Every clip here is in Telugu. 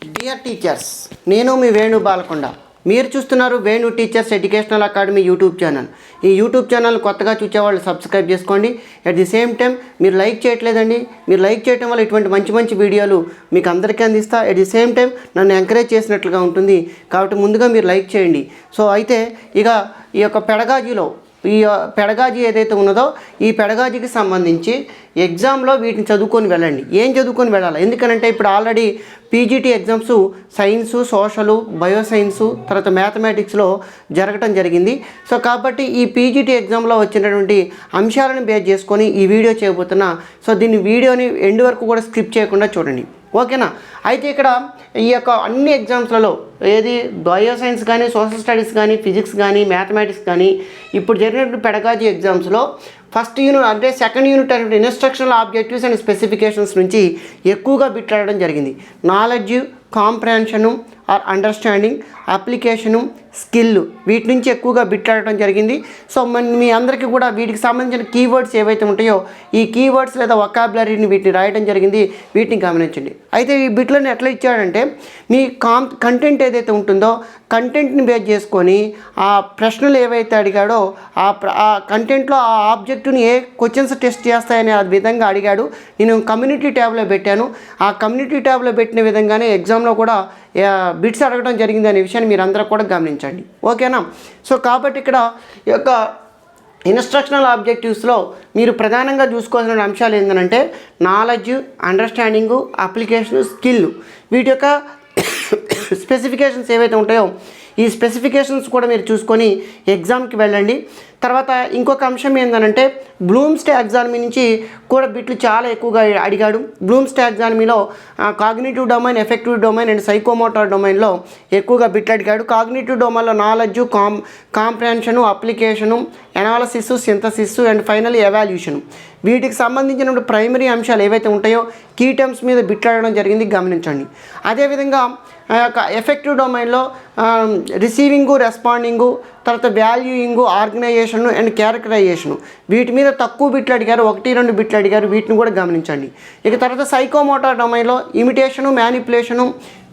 డియర్ టీచర్స్, నేను మీ వేణు బాలకొండ. మీరు చూస్తున్నారు Venu teachers educational academy YouTube channel. ఈ యూట్యూబ్ ఛానల్ కొత్తగా చూసేవాళ్ళు సబ్స్క్రైబ్ చేసుకోండి. అట్ ది సేమ్ టైం మీరు లైక్ చేయట్లేదండి. మీరు లైక్ చేయడం వల్ల ఇటువంటి మంచి మంచి వీడియోలు మీకు అందరికీ అందిస్తా. అట్ ది సేమ్ టైం నన్ను ఎంకరేజ్ చేసినట్లుగా ఉంటుంది. కాబట్టి ముందుగా మీరు లైక్ చేయండి. సో అయితే ఇక ఈ యొక్క పెడగాజీ ఏదైతే ఉన్నదో ఈ పెడగాజీకి సంబంధించి ఎగ్జామ్లో వీటిని చదువుకొని వెళ్ళండి. ఏం చదువుకొని వెళ్ళాలి? ఎందుకనంటే ఇప్పుడు already PGT exams science, social, bioscience, తర్వాత మ్యాథమెటిక్స్లో జరగటం జరిగింది. సో కాబట్టి ఈ పీజీటీ ఎగ్జామ్లో వచ్చినటువంటి అంశాలను బేస్ చేసుకొని ఈ వీడియో చేయబోతున్నా. సో దీన్ని వీడియోని ఎండ్ వరకు కూడా స్కిప్ చేయకుండా చూడండి, ఓకేనా? అయితే ఇక్కడ ఈ యొక్క అన్ని ఎగ్జామ్స్లలో ఏది బయోసైన్స్ కానీ, సోషల్ స్టడీస్ కానీ, ఫిజిక్స్ కానీ, మ్యాథమెటిక్స్ కానీ ఇప్పుడు జరిగినటువంటి పెడగాజీ ఎగ్జామ్స్లో ఫస్ట్ యూనిట్ అంటే సెకండ్ యూనిట్ అనేటువంటి ఇన్స్ట్రక్షనల్ ఆబ్జెక్టివ్స్ అండ్ స్పెసిఫికేషన్స్ నుంచి ఎక్కువగా బిట్ అడగడం జరిగింది. Knowledge, comprehension or understanding, application, skill, వీటి నుంచి ఎక్కువగా బిట్ అడగడం జరిగింది. సో మీ అందరికీ కూడా వీటికి సంబంధించిన కీవర్డ్స్ ఏవైతే ఉంటాయో ఈ కీవర్డ్స్ లేదా వొకాబులరీని వీటిని రాయడం జరిగింది. వీటిని గమనించండి. అయితే ఈ బిట్లను ఎట్లా ఇచ్చాడంటే మీ కంటెంట్ ఏదైతే ఉంటుందో కంటెంట్ని బేస్ చేసుకొని ఆ ప్రశ్నలు ఏవైతే అడిగాడో ఆ కంటెంట్లో ఆ ఆబ్జెక్టుని ఏ క్వశ్చన్స్ టెస్ట్ చేస్తాయనే ఆ విధంగా అడిగాడు. నేను కమ్యూనిటీ ట్యాబ్లో పెట్టాను. ఆ కమ్యూనిటీ ట్యాబ్లో పెట్టిన విధంగానే ఎగ్జామ్లో కూడా బిట్స్ అడగడం జరిగింది అనే విషయాన్ని మీరు అందరూ కూడా గమనించండి, ఓకేనా? సో కాబట్టి ఇక్కడ ఈ యొక్క ఇన్స్ట్రక్షనల్ ఆబ్జెక్టివ్స్లో మీరు ప్రధానంగా చూసుకోవాల్సిన అంశాలు ఏంటంటే నాలెడ్జ్, అండర్స్టాండింగు, అప్లికేషను, స్కిల్. వీటి యొక్క స్పెసిఫికేషన్స్ ఏవైతే ఉంటాయో ఈ స్పెసిఫికేషన్స్ కూడా మీరు చూసుకొని ఎగ్జామ్కి వెళ్ళండి. తర్వాత ఇంకొక అంశం ఏంటంటే బ్లూమ్స్ టాక్సానమీ నుంచి కూడా బిట్లు చాలా ఎక్కువగా అడిగాడు. బ్లూమ్స్ టాక్సానమీలో cognitive domain, affective domain and psychomotor డొమైన్లో ఎక్కువగా బిట్లు అడిగాడు. కాగ్నిటివ్ డొమైన్లో knowledge, comprehension, application, analysis, synthesis and final evaluation. వీటికి సంబంధించిన ప్రైమరీ అంశాలు ఏవైతే ఉంటాయో కీ టర్మ్స్ మీద బిట్లు అడగడం జరిగింది, గమనించండి. అదేవిధంగా ఎఫెక్టివ్ డొమైన్లో రిసీవింగు, రెస్పాండింగు, తర్వాత వాల్యూయింగు, ఆర్గనైజేషను అండ్ క్యారెక్టరైజేషను, వీటి మీద తక్కువ బిట్లు అడిగారు, 1-2 బిట్లు అడిగారు. వీటిని కూడా గమనించండి. ఇక తర్వాత సైకోమోటార్ డొమైన్లో ఇమిటేషను, మ్యానిపులేషను,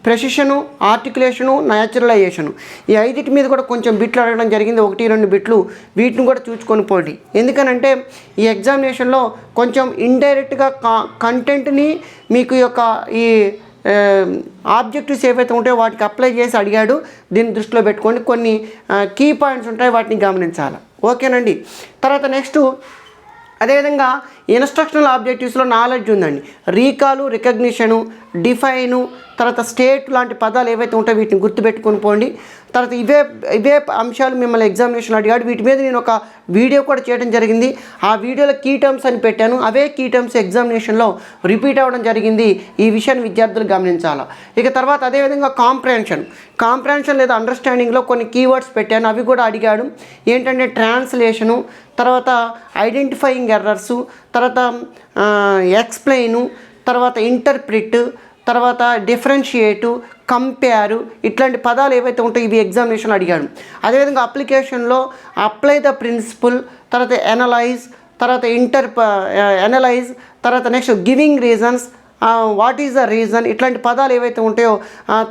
ప్రెసిషను, ఆర్టికులేషను, న్యాచురలైజేషను, ఈ 5 మీద కూడా కొంచెం బిట్లు అడగడం జరిగింది, 1-2 బిట్లు. వీటిని కూడా చూసుకొని పోండి. ఎందుకనంటే ఈ ఎగ్జామినేషన్లో కొంచెం ఇండైరెక్ట్గా కంటెంట్ని మీకు యొక్క ఈ ఆబ్జెక్టివ్స్ ఏవైతే ఉంటాయో వాటికి అప్లై చేసి అడిగాడు. దీన్ని దృష్టిలో పెట్టుకోండి. కొన్ని కీ పాయింట్స్ ఉంటాయి, వాటిని గమనించాలి, ఓకేనండి? తర్వాత నెక్స్ట్ అదేవిధంగా ఇన్స్ట్రక్షనల్ ఆబ్జెక్టివ్స్లో నాలెడ్జ్ ఉందండి. రీకాలు, రికగ్నిషను, డిఫైను, తర్వాత స్టేట్ లాంటి పదాలు ఏవైతే ఉంటాయో వీటిని గుర్తుపెట్టుకొని పోండి. తర్వాత ఇవే అంశాలు మిమ్మల్ని ఎగ్జామినేషన్ అడిగాడు. వీటి మీద నేను ఒక వీడియో కూడా చేయడం జరిగింది. ఆ వీడియోలో కీ టర్మ్స్ అని పెట్టాను. అవే కీ టర్మ్స్ ఎగ్జామినేషన్లో రిపీట్ అవ్వడం జరిగింది. ఈ విషయాన్ని విద్యార్థులు గమనించాలి. ఇక తర్వాత అదేవిధంగా కాంప్రహెన్షన్ లేదా అండర్స్టాండింగ్లో కొన్ని కీవర్డ్స్ పెట్టాను, అవి కూడా అడిగాడు. ఏంటంటే ట్రాన్స్లేషను, తర్వాత ఐడెంటిఫైయింగ్ ఎర్రర్సు, తర్వాత ఎక్స్ప్లెయిను, తర్వాత ఇంటర్ప్రిట్, తర్వాత డిఫరెన్షియేటు, కంపేరు, ఇట్లాంటి పదాలు ఏవైతే ఉంటాయో ఇవి ఎగ్జామినేషన్ అడిగాడు. అదేవిధంగా అప్లికేషన్లో అప్లై ద ప్రిన్సిపల్, తర్వాత ఎనలైజ్, తర్వాత ఎనలైజ్, తర్వాత next giving reasons, what is the reason, ఇట్లాంటి పదాలు ఏవైతే ఉంటాయో,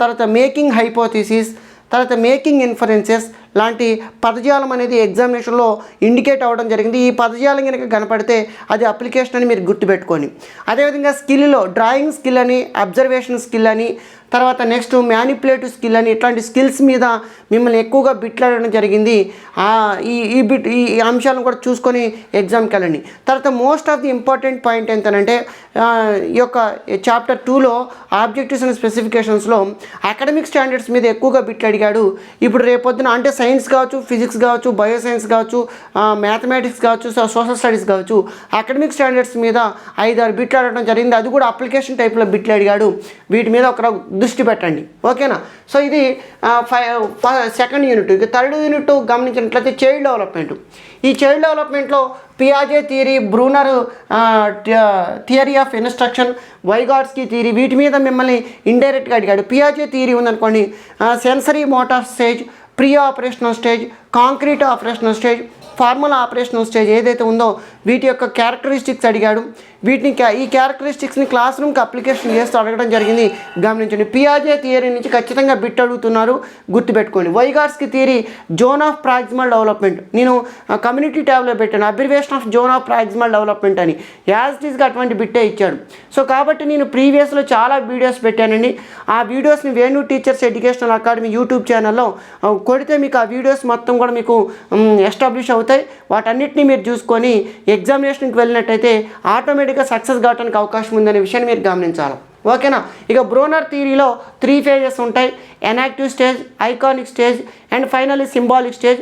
తర్వాత మేకింగ్ హైపోథిసిస్, తర్వాత మేకింగ్ ఇన్ఫరెన్సెస్ లాంటి పదజాలం అనేది ఎగ్జామినేషన్లో ఇండికేట్ అవ్వడం జరిగింది. ఈ పదజాలం కనుక కనపడితే అది అప్లికేషన్ అని మీరు గుర్తుపెట్టుకొని. అదేవిధంగా స్కిల్లో డ్రాయింగ్ స్కిల్ అని, అబ్జర్వేషన్ స్కిల్ అని, తర్వాత నెక్స్ట్ మ్యానిపులేటివ్ స్కిల్ అని, ఇట్లాంటి స్కిల్స్ మీద మిమ్మల్ని ఎక్కువగా బిట్లు అడగడం జరిగింది. ఈ అంశాలను కూడా చూసుకొని ఎగ్జామ్కి వెళ్ళండి. తర్వాత most of the important point ఏంటంటే ఈ యొక్క చాప్టర్ 2లో ఆబ్జెక్టివ్స్ అండ్ స్పెసిఫికేషన్స్లో అకాడమిక్ స్టాండర్డ్స్ మీద ఎక్కువగా బిట్లు అడిగాడు. ఇప్పుడు రేపొద్దున అంటే సైన్స్ కావచ్చు, ఫిజిక్స్ కావచ్చు, బయోసైన్స్ కావచ్చు, మ్యాథమెటిక్స్ కావచ్చు, సోషల్ స్టడీస్ కావచ్చు, అకాడమిక్ స్టాండర్డ్స్ మీద 5-6 బిట్లు అడగడం జరిగింది. అది కూడా అప్లికేషన్ టైప్లో బిట్లు అడిగాడు. వీటి మీద ఒక దృష్టి పెట్టండి, ఓకేనా? సో ఇది సెకండ్ యూనిట్. ఇక థర్డ్ యూనిట్ గమనించినట్లయితే చైల్డ్ డెవలప్మెంట్. ఈ చైల్డ్ డెవలప్మెంట్లో పియాజే theory, Bruner theory of instruction, Vygotsky theory, వీటి మీద మిమ్మల్ని ఇండైరెక్ట్గా అడిగాడు. పియాజే థియరీ ఉందనుకోండి, sensory motor stage, pre operational stage, concrete operational stage, formal operational stage ఏదైతే ఉందో వీటి యొక్క క్యారెక్టరిస్టిక్స్ అడిగాడు. వీటిని ఈ క్యారెక్టరిస్టిక్స్ని క్లాస్ రూమ్కి అప్లికేషన్ చేస్తూ అడగడం జరిగింది. గమనించండి. పియాజే థియరీ నుంచి ఖచ్చితంగా బిట్ అడుగుతున్నారు, గుర్తుపెట్టుకోండి. వైగాట్స్కి theory zone of proximal development, నేను కమ్యూనిటీ ట్యాబ్లో పెట్టాను abbreviation of zone of proximal development అని, యాజ్ ఇట్ ఈస్గా అటువంటి బిట్టే ఇచ్చాడు. సో కాబట్టి నేను ప్రీవియస్లో చాలా వీడియోస్ పెట్టానండి. ఆ వీడియోస్ని Venu teachers educational academy YouTube ఛానల్లో కొడితే మీకు ఆ వీడియోస్ మొత్తం కూడా మీకు ఎస్టాబ్లిష్ అవుతాయి. వాటన్నిటిని మీరు చూసుకొని ఎగ్జామినేషన్కి వెళ్ళినట్టయితే ఆటోమేటిక్గా సక్సెస్ కావడానికి అవకాశం ఉందనే విషయాన్ని మీరు గమనించాలి. ఓకేనా. ఇక బ్రోనర్ థియరీలో 3 phases ఉంటాయి. Enactive stage, iconic stage and finally symbolic stage.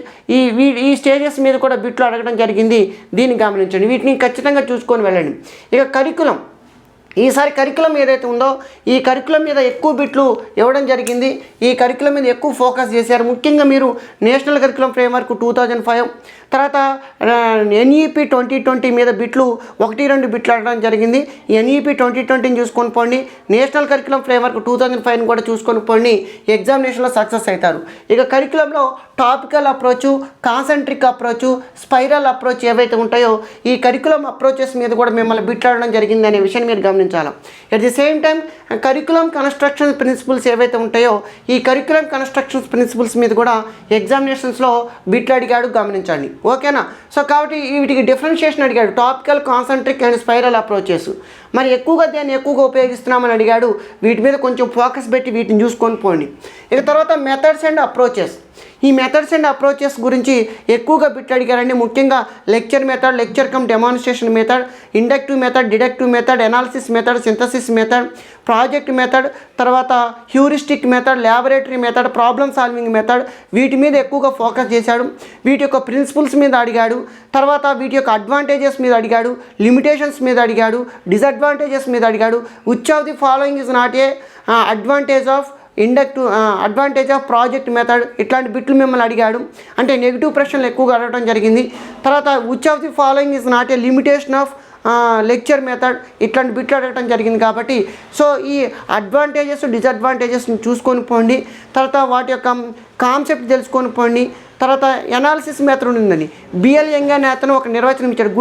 ఈ స్టేజెస్ మీద కూడా బిట్లు అడగడం జరిగింది. దీన్ని గమనించండి. వీటిని ఖచ్చితంగా చూసుకొని వెళ్ళండి. ఇక కరికులం, ఈసారి కరికులం ఏదైతే ఉందో ఈ కరికులం మీద ఎక్కువ బిట్లు ఇవ్వడం జరిగింది. ఈ కరికులం మీద ఎక్కువ ఫోకస్ చేశారు. ముఖ్యంగా మీరు నేషనల్ కరికులం ఫ్రేమ్వర్క్ 2005, తర్వాత NEP 2020 మీద బిట్లు 1-2 బిట్లు అడగడం జరిగింది. ఈ NEP 2020ని చూసుకొని పోండి, నేషనల్ కరికులం ఫ్రేమ్వర్క్ 2005ని కూడా చూసుకొని పోండి, ఎగ్జామినేషన్లో సక్సెస్ అవుతారు. ఇక కరికులంలో topical approach, concentric approach, spiral approach ఏవైతే ఉంటాయో ఈ కరికులం అప్రోచెస్ మీద కూడా మిమ్మల్ని బిట్లు అడగడం జరిగింది అనే విషయాన్ని మీరు గమనించాలి. At the same time curriculum construction principles ఏవైతే ఉంటాయో ఈ కరికులం కన్స్ట్రక్షన్స్ ప్రిన్సిపల్స్ మీద కూడా ఎగ్జామినేషన్స్లో బిట్లు అడిగాడు, గమనించండి. ఓకేనా. సో కాబట్టి వీటికి డిఫరెన్షియేషన్ అడిగాడు, topical, concentric and spiral approaches. మరి ఎక్కువగా దాన్ని ఎక్కువగా ఉపయోగిస్తున్నామని అడిగాడు. వీటి మీద కొంచెం ఫోకస్ పెట్టి వీటిని చూసుకొని పోండి. ఇక తర్వాత మెథడ్స్ అండ్ అప్రోచెస్. ఈ మెథడ్స్ అండ్ అప్రోచెస్ గురించి ఎక్కువగా బిట్లు అడిగారండి. ముఖ్యంగా lecture method, lecture cum demonstration method, inductive method, deductive method, analysis method, synthesis method, project method, తర్వాత heuristic method, laboratory method, problem solving method. వీటి మీద ఎక్కువగా ఫోకస్ చేశాడు. వీటి యొక్క ప్రిన్సిపల్స్ మీద అడిగాడు. తర్వాత వీటి యొక్క అడ్వాంటేజెస్ మీద అడిగాడు, లిమిటేషన్స్ మీద అడిగాడు, డిసడ్వాంటేజెస్ మీద అడిగాడు. Which of the following is not a advantage of project method. ఇట్లాంటి బిట్లు మిమ్మల్ని అడిగాడు. అంటే నెగిటివ్ ప్రశ్నలు ఎక్కువగా అడగడం జరిగింది. తర్వాత which of the following is not a limitation of lecture method. ఇట్లాంటి బిట్లు అడగడం జరిగింది. కాబట్టి సో ఈ అడ్వాంటేజెస్, డిసడ్వాంటేజెస్ని చూసుకొని పోండి. తర్వాత వాటి యొక్క కాన్సెప్ట్ తెలుసుకొని పోండి. తర్వాత ఎనాలిసిస్ మెథడ్ ఉందండి. బిఎల్ యంగ్ అనే అతను ఒక నిర్వచనం ఇచ్చాడు.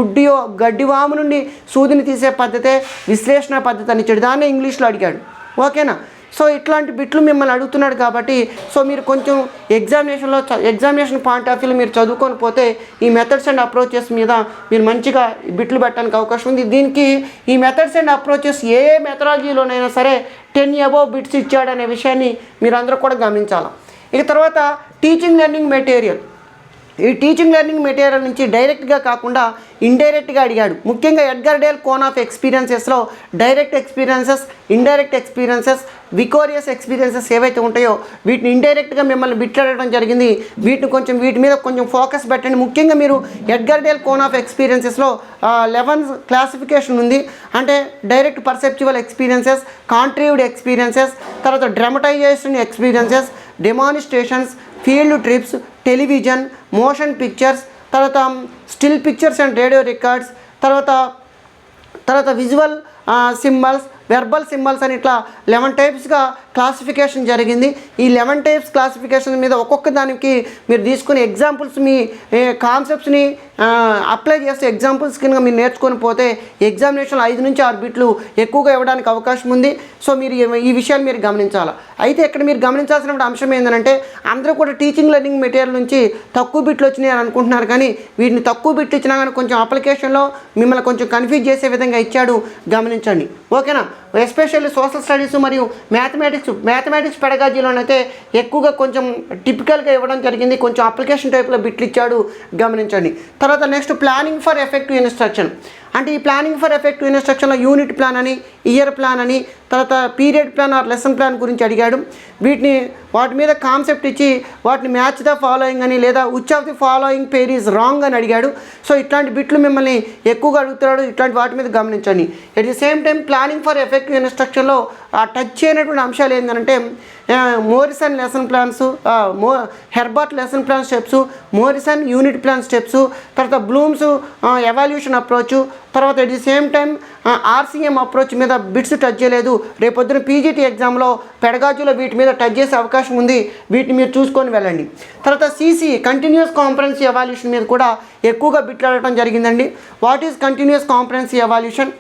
గడ్డివాము నుండి సూదిని తీసే పద్ధతే విశ్లేషణ పద్ధతి అని ఇచ్చాడు. దాన్నే ఇంగ్లీష్లో అడిగాడు. ఓకేనా. సో ఇట్లాంటి బిట్లు మిమ్మల్ని అడుగుతున్నాడు కాబట్టి సో మీరు కొంచెం ఎగ్జామినేషన్ పాయింట్ ఆఫ్ వ్యూలో మీరు చదువుకొని పోతే ఈ మెథడ్స్ అండ్ అప్రోచెస్ మీద మీరు మంచిగా బిట్లు పెట్టడానికి అవకాశం ఉంది. దీనికి ఈ మెథడ్స్ అండ్ అప్రోచెస్ ఏ మెథడాలజీలోనైనా సరే 10 above బిట్స్ ఇచ్చాడనే విషయాన్ని మీరు అందరూ కూడా గమనించాలి. ఇక తర్వాత టీచింగ్ లెర్నింగ్ మెటీరియల్. ఈ టీచింగ్ లెర్నింగ్ మెటీరియల్ నుంచి డైరెక్ట్గా కాకుండా ఇండైరెక్ట్గా అడిగాడు. ముఖ్యంగా ఎడ్గర్ డేల్ కోన్ ఆఫ్ ఎక్స్పీరియన్సెస్లో direct experiences, indirect experiences, vicarious experiences ఏవైతే ఉంటాయో వీటిని ఇండైరెక్ట్గా మిమ్మల్ని బిట్లాడడం జరిగింది. వీటి మీద కొంచెం ఫోకస్ పెట్టండి. ముఖ్యంగా మీరు ఎడ్గర్ డేల్ కోన్ ఆఫ్ ఎక్స్పీరియన్సెస్లో 11 క్లాసిఫికేషన్ ఉంది. అంటే direct perceptual experiences, contrived experiences, తర్వాత dramatization experiences, demonstrations, field trips, television, motion pictures, తర్వాత still pictures and radio records, తర్వాత విజువల్ సింబల్స్, వెర్బల్ సింబల్స్ అని ఇట్లా 11 టైప్స్గా క్లాసిఫికేషన్ జరిగింది. ఈ 11 టైప్స్ క్లాసిఫికేషన్ మీద ఒక్కొక్క దానికి మీరు తీసుకుని ఎగ్జాంపుల్స్ మీ కాన్సెప్ట్స్ని అప్లై చేస్తే ఎగ్జాంపుల్స్ కింద మీరు నేర్చుకొని పోతే ఎగ్జామినేషన్లో 5 నుంచి 6 బిట్లు ఎక్కువగా ఇవ్వడానికి అవకాశం ఉంది. సో మీరు ఈ విషయాలు మీరు గమనించాలి. అయితే ఇక్కడ మీరు గమనించాల్సిన అంశం ఏంటంటే అందరూ కూడా టీచింగ్ లెర్నింగ్ మెటీరియల్ నుంచి తక్కువ బిట్లు వచ్చినాయి అని అనుకుంటున్నారు. కానీ వీటిని తక్కువ బిట్లు ఇచ్చినా కానీ కొంచెం అప్లికేషన్లో మిమ్మల్ని కొంచెం కన్ఫ్యూజ్ చేసే విధంగా ఇచ్చాడు, గమనించండి. ఓకేనా. ఎస్పెషల్లీ సోషల్ స్టడీస్ మరియు మ్యాథమెటిక్స్ పెడగాజీలోనైతే ఎక్కువగా కొంచెం టిపికల్గా ఇవ్వడం జరిగింది. కొంచెం అప్లికేషన్ టైప్లో బిట్లు ఇచ్చాడు, గమనించండి. తర్వాత next planning for effective instruction. అంటే ఈ ప్లానింగ్ ఫర్ ఎఫెక్టివ్ ఇన్స్ట్రక్షన్లో యూనిట్ ప్లాన్ అని, ఇయర్ ప్లాన్ అని, తర్వాత period plan or lesson plan గురించి అడిగాడు. వాటి మీద కాన్సెప్ట్ ఇచ్చి వాటిని మ్యాచ్ ద ఫాలోయింగ్ అని లేదా which of the following pair is wrong అని అడిగాడు. సో ఇట్లాంటి బిట్లు మిమ్మల్ని ఎక్కువగా అడుగుతున్నాడు. ఇట్లాంటి వాటి మీద గమనించండి. At the same time planning for effective ఇన్స్ట్రక్షన్లో టచ్ చేయనటువంటి అంశాలు ఏంటంటే Morrison lesson plans, Herbert lesson plan steps, Morrison unit plan steps, తర్వాత బ్లూమ్స్ ఎవాల్యూషన్ అప్రోచ్, తర్వాత at the same time RCM approach మీద బిట్స్ టచ్ చేయలేదు. రేపొద్దున పీజీటీ ఎగ్జామ్లో పెడగాజులో వీటి మీద టచ్ చేసే అవకాశం ఉంది. వీటిని మీరు చూసుకొని వెళ్ళండి. తర్వాత సీసీ కంటిన్యూస్ కాంప్రహెన్సివ్ ఎవాల్యూషన్ మీద కూడా ఎక్కువగా బిట్లు అడగడం జరిగిందండి. What is continuous comprehensive evaluation,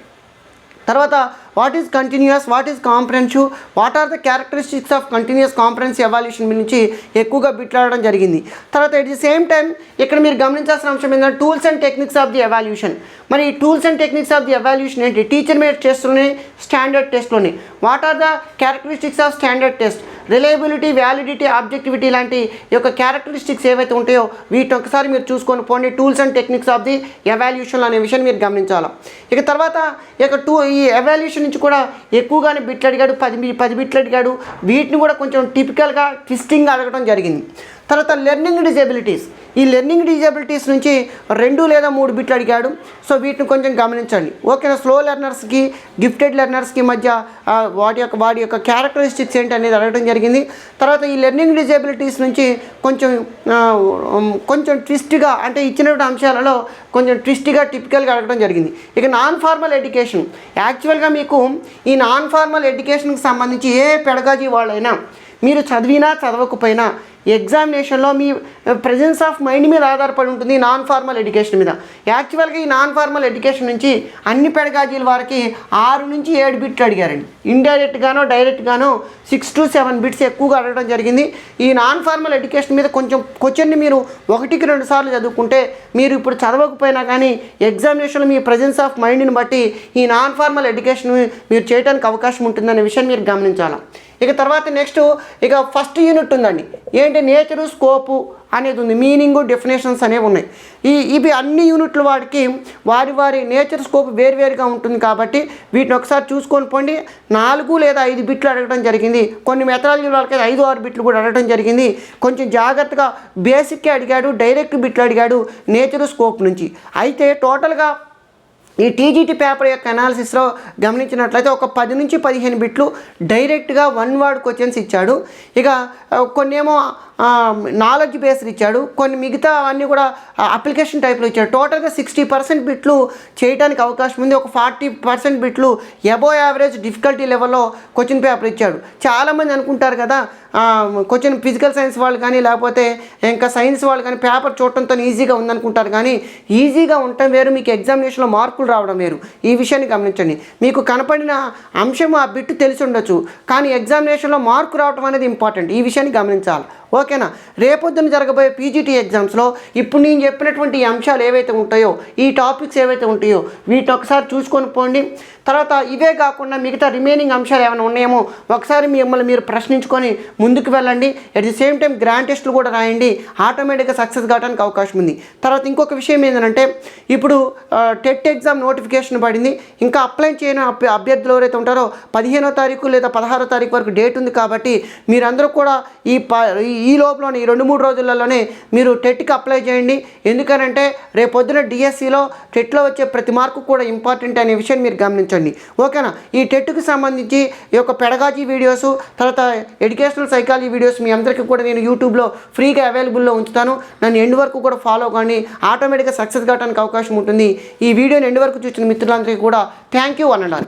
తర్వాత what is continuous, what is comprehensive, what are the characteristics of continuous comprehensive evaluation నుంచి ఎక్కువగా బిట్లాడడం జరిగింది. తర్వాత ఎట్ ది సేమ్ టైం ఇక్కడ మీరు గమనించాల్సిన అంశం ఏంటంటే tools and techniques of the evaluation. మరి ఈ tools and techniques of the evaluation ఏంటి? టీచర్ మేడ్ టెస్ట్లోనే, స్టాండర్డ్ టెస్ట్లోనే. What are the characteristics of standard test? Reliability, validity, objectivity లాంటి యొక్క క్యారెక్టరిస్టిక్స్ ఏవైతే ఉంటాయో వీటిని ఒకసారి మీరు చూసుకొని పోండి. Tools and techniques of the evaluation అనే విషయాన్ని మీరు గమనించాలి. ఇక తర్వాత ఈ ఎవాల్యూషన్ నుంచి కూడా ఎక్కువగానే బిట్లు అడిగాడు, 10 బిట్లు అడిగాడు. వీటిని కూడా కొంచెం టిపికల్గా ట్విస్టింగ్గా అడగడం జరిగింది. తర్వాత లెర్నింగ్ డిజబిలిటీస్, ఈ లెర్నింగ్ డిజబిలిటీస్ నుంచి 2 లేదా 3 బిట్లు అడిగాడు. సో వీటిని కొంచెం గమనించండి. ఓకేనా? స్లో లెర్నర్స్కి, గిఫ్టెడ్ లెర్నర్స్కి మధ్య వాడి యొక్క క్యారెక్టరిస్టిక్స్ ఏంటి అనేది అడగడం జరిగింది. తర్వాత ఈ లెర్నింగ్ డిజబిలిటీస్ నుంచి కొంచెం ట్విస్ట్గా, అంటే ఇచ్చినటువంటి అంశాలలో కొంచెం ట్విస్ట్గా, టిపికల్గా అడగడం జరిగింది. ఇక నాన్ ఫార్మల్ ఎడ్యుకేషన్, యాక్చువల్గా మీకు ఈ నాన్ ఫార్మల్ ఎడ్యుకేషన్కి సంబంధించి ఏ పెడగాజీ వాళ్ళైనా మీరు చదివినా చదవకపోయినా ఎగ్జామినేషన్లో మీ ప్రెజెన్స్ ఆఫ్ మైండ్ మీద ఆధారపడి ఉంటుంది, నాన్ ఫార్మల్ ఎడ్యుకేషన్ మీద. యాక్చువల్గా ఈ నాన్ ఫార్మల్ ఎడ్యుకేషన్ నుంచి అన్ని పెడగాజీల వారికి 6 నుంచి 7 బిట్లు అడిగారండి. ఇండైరెక్ట్గానో డైరెక్ట్గానో 6 to 7 బిట్స్ ఎక్కువగా అడగడం జరిగింది. ఈ నాన్ ఫార్మల్ ఎడ్యుకేషన్ మీద కొంచెం క్వశ్చన్ని మీరు 1కి 2 సార్లు చదువుకుంటే మీరు ఇప్పుడు చదవకపోయినా కానీ ఎగ్జామినేషన్లో మీ ప్రెజెన్స్ ఆఫ్ మైండ్ని బట్టి ఈ నాన్ ఫార్మల్ ఎడ్యుకేషన్ మీరు చేయడానికి అవకాశం ఉంటుందనే విషయాన్ని మీరు గమనించాలి. ఇక తర్వాత నెక్స్ట్ ఫస్ట్ యూనిట్ ఉందండి. ఏంటి? నేచరు, స్కోపు అనేది ఉంది. మీనింగు, డెఫినేషన్స్ అనేవి ఉన్నాయి. ఇవి అన్ని యూనిట్ల వాడికి వారి నేచర్, స్కోప్ వేరువేరుగా ఉంటుంది కాబట్టి వీటిని ఒకసారి చూసుకొని పోండి. 4 లేదా 5 బిట్లు అడగడం జరిగింది. కొన్ని మెథడాలజీ వాళ్ళకి 5-6 బిట్లు కూడా అడగడం జరిగింది. కొంచెం జాగ్రత్తగా బేసిక్కే అడిగాడు, డైరెక్ట్ బిట్లు అడిగాడు నేచరు, స్కోప్ నుంచి. అయితే టోటల్గా ఈ టీజీటీ పేపర్ యొక్క అనాలిసిస్లో గమనించినట్లయితే ఒక 10 నుంచి 15 బిట్లు డైరెక్ట్గా 1 వర్డ్ క్వశ్చన్స్ ఇచ్చాడు. ఇక కొన్ని ఏమో నాలెడ్జ్ బేస్డ్ ఇచ్చాడు, కొన్ని మిగతా అవన్నీ కూడా అప్లికేషన్ టైప్లో ఇచ్చాడు. టోటల్గా 60% బిట్లు చేయడానికి అవకాశం ఉంది. ఒక 40% బిట్లు అబోవ్ యావరేజ్ డిఫికల్టీ లెవెల్లో క్వశ్చన్ పేపర్ ఇచ్చాడు. చాలామంది అనుకుంటారు కదా క్వశ్చన్ ఫిజికల్ సైన్స్ వాళ్ళు కానీ లేకపోతే ఇంకా సైన్స్ వాళ్ళు కానీ పేపర్ చూడటంతో ఈజీగా ఉందనుకుంటారు. కానీ ఈజీగా ఉండటం వేరు, మీకు ఎగ్జామినేషన్లో మార్కులు రావడం వేరు. ఈ విషయాన్ని గమనించండి. మీకు కనపడిన అంశం ఆ బిట్టు తెలిసి ఉండొచ్చు, కానీ ఎగ్జామినేషన్లో మార్కు రావడం అనేది ఇంపార్టెంట్. ఈ విషయాన్ని గమనించాలి. ఓకేనా? రేపొద్దున జరగబోయే పీజీటీ ఎగ్జామ్స్లో ఇప్పుడు నేను చెప్పినటువంటి అంశాలు ఏవైతే ఉంటాయో, ఈ టాపిక్స్ ఏవైతే ఉంటాయో వీటిని ఒకసారి చూసుకొని పోండి. తర్వాత ఇవే కాకుండా మిగతా రిమైనింగ్ అంశాలు ఏమైనా ఉన్నాయేమో ఒకసారి మిమ్మల్ని మీరు ప్రశ్నించుకొని ముందుకు వెళ్ళండి. At the same time grand టెస్టులు కూడా రాయండి. ఆటోమేటిక్గా సక్సెస్ కావడానికి అవకాశం ఉంది. తర్వాత ఇంకొక విషయం ఏంటంటే ఇప్పుడు టెట్ ఎగ్జామ్ నోటిఫికేషన్ పడింది. ఇంకా అప్లై చేయని అభ్యర్థులు ఎవరైతే ఉంటారో 15వ తారీఖు లేదా 16వ తారీఖు వరకు డేట్ ఉంది. కాబట్టి మీరందరూ కూడా ఈ లోపలనే ఈ 2-3 రోజులలోనే మీరు టెట్కి అప్లై చేయండి. ఎందుకనంటే రేపొద్దున డిఎస్సిలో టెట్లో వచ్చే ప్రతి మార్కు కూడా ఇంపార్టెంట్ అనే విషయాన్ని మీరు గమనించండి. ఓకేనా? ఈ టెట్కి సంబంధించి ఈ యొక్క పెడగాజీ వీడియోస్, తర్వాత ఎడ్యుకేషనల్ సైకాలజీ వీడియోస్ మీ అందరికీ కూడా నేను యూట్యూబ్లో ఫ్రీగా అవైలబుల్లో ఉంచుతాను. నన్ను ఎండ్ వరకు కూడా ఫాలో కానీ ఆటోమేటిక్గా సక్సెస్ కావడానికి అవకాశం ఉంటుంది. ఈ వీడియోని ఎండ్ వరకు చూసిన మిత్రులందరికీ కూడా థ్యాంక్ యూ అనండి.